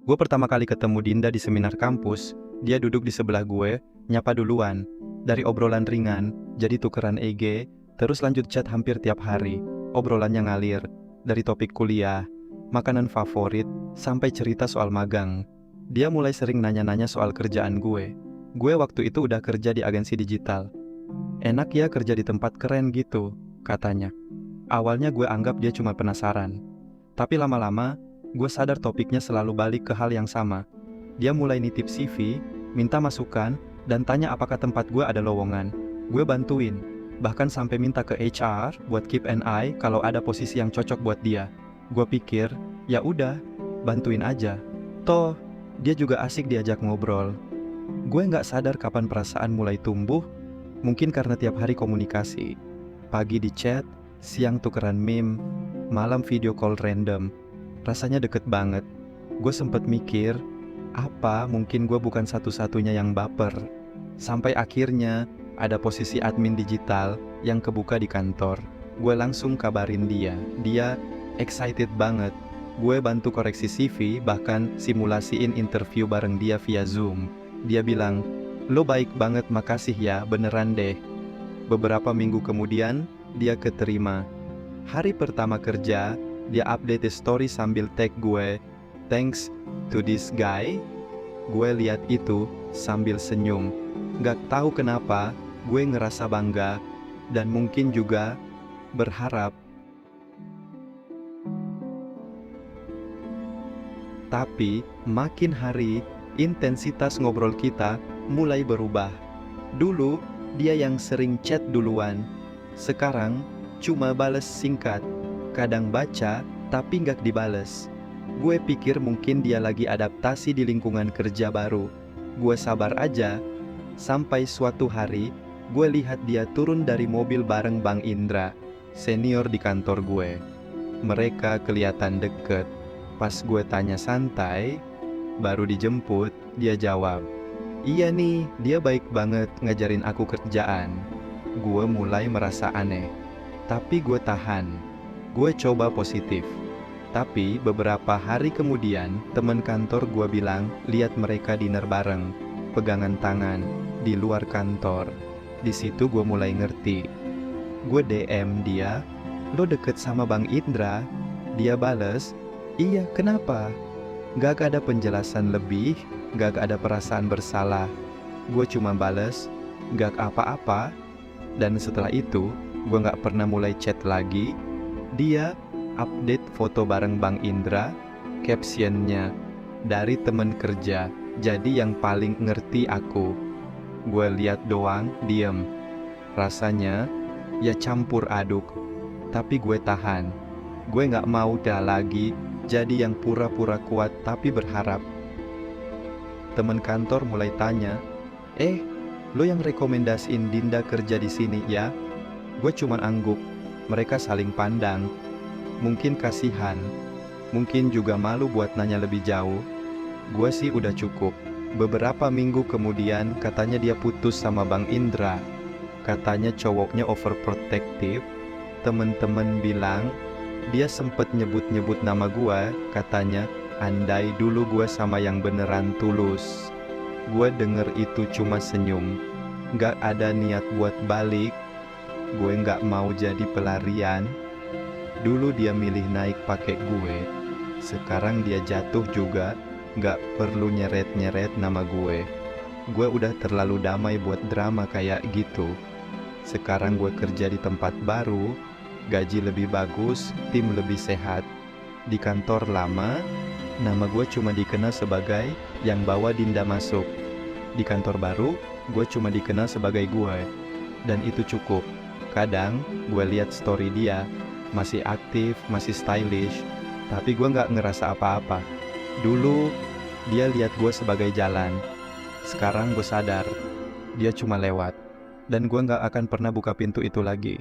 Gue pertama kali ketemu Dinda di seminar kampus, dia duduk di sebelah gue, nyapa duluan. Dari obrolan ringan, jadi tukeran EG, terus lanjut chat hampir tiap hari. Obrolannya ngalir, dari topik kuliah, makanan favorit, sampai cerita soal magang. Dia mulai sering nanya-nanya soal kerjaan gue. Gue waktu itu udah kerja di agensi digital. Enak ya kerja di tempat keren gitu, katanya. Awalnya gue anggap dia cuma penasaran. Tapi lama-lama, gue sadar topiknya selalu balik ke hal yang sama. Dia mulai nitip CV, minta masukan, dan tanya apakah tempat gue ada lowongan. Gue bantuin, bahkan sampai minta ke HR buat keep an eye kalau ada posisi yang cocok buat dia. Gue pikir, ya udah, bantuin aja. Toh, dia juga asik diajak ngobrol. Gue nggak sadar kapan perasaan mulai tumbuh, mungkin karena tiap hari komunikasi. Pagi di chat, siang tukeran meme, malam video call random. Rasanya deket banget. Gue sempet mikir, apa mungkin gue bukan satu-satunya yang baper. Sampai akhirnya, ada posisi admin digital yang kebuka di kantor. Gue langsung kabarin dia. Dia excited banget. Gue bantu koreksi CV, bahkan simulasiin interview bareng dia via Zoom. Dia bilang, "Lo baik banget, makasih ya, beneran deh." Beberapa minggu kemudian, dia keterima. Hari pertama kerja, dia update di story sambil tag gue, "Thanks to this guy." Gue lihat itu sambil senyum. Gak tahu kenapa, gue ngerasa bangga, dan mungkin juga berharap. Tapi, makin hari, intensitas ngobrol kita mulai berubah. Dulu, dia yang sering chat duluan. Sekarang, cuma bales singkat. Kadang baca, tapi nggak dibales. Gue pikir mungkin dia lagi adaptasi di lingkungan kerja baru. Gue sabar aja. Sampai suatu hari, gue lihat dia turun dari mobil bareng Bang Indra, senior di kantor gue. Mereka kelihatan deket. Pas gue tanya santai, baru dijemput, dia jawab, "Iya nih, dia baik banget ngajarin aku kerjaan." Gue mulai merasa aneh. Tapi gue tahan. Gue coba positif. Tapi beberapa hari kemudian, teman kantor gue bilang, lihat mereka dinner bareng, pegangan tangan, di luar kantor. Di situ gue mulai ngerti. Gue DM dia, "Lo deket sama Bang Indra?" Dia bales, "Iya, kenapa?" Gak ada penjelasan lebih, gak ada perasaan bersalah. Gue cuma bales, "Gak apa-apa." Dan setelah itu, gue gak pernah mulai chat lagi. Dia update foto bareng Bang Indra, captionnya, "Dari temen kerja, jadi yang paling ngerti aku." Gue lihat doang, diem. Rasanya, ya campur aduk. Tapi gue tahan. Gue gak mau dah lagi jadi yang pura-pura kuat tapi berharap. Temen kantor mulai tanya, "Lo yang rekomendasiin Dinda kerja di sini ya?" Gue cuman angguk. Mereka saling pandang. Mungkin kasihan, mungkin juga malu buat nanya lebih jauh. Gue sih udah cukup. Beberapa minggu kemudian katanya dia putus sama Bang Indra. Katanya cowoknya overprotective. Temen-temen bilang, dia sempet nyebut-nyebut nama gue, katanya, andai dulu gue sama yang beneran tulus. Gue denger itu cuma senyum. Gak ada niat buat balik. Gue gak mau jadi pelarian. Dulu dia milih naik pakai gue. Sekarang dia jatuh juga. Gak perlu nyeret-nyeret nama gue. Gue udah terlalu damai buat drama kayak gitu. Sekarang gue kerja di tempat baru, gaji lebih bagus, tim lebih sehat. Di kantor lama, nama gue cuma dikenal sebagai yang bawa Dinda masuk. Di kantor baru, gue cuma dikenal sebagai gue. Dan itu cukup. Kadang, gue lihat story dia, masih aktif, masih stylish, tapi gue gak ngerasa apa-apa. Dulu, dia lihat gue sebagai jalan. Sekarang gue sadar, dia cuma lewat. Dan gue gak akan pernah buka pintu itu lagi.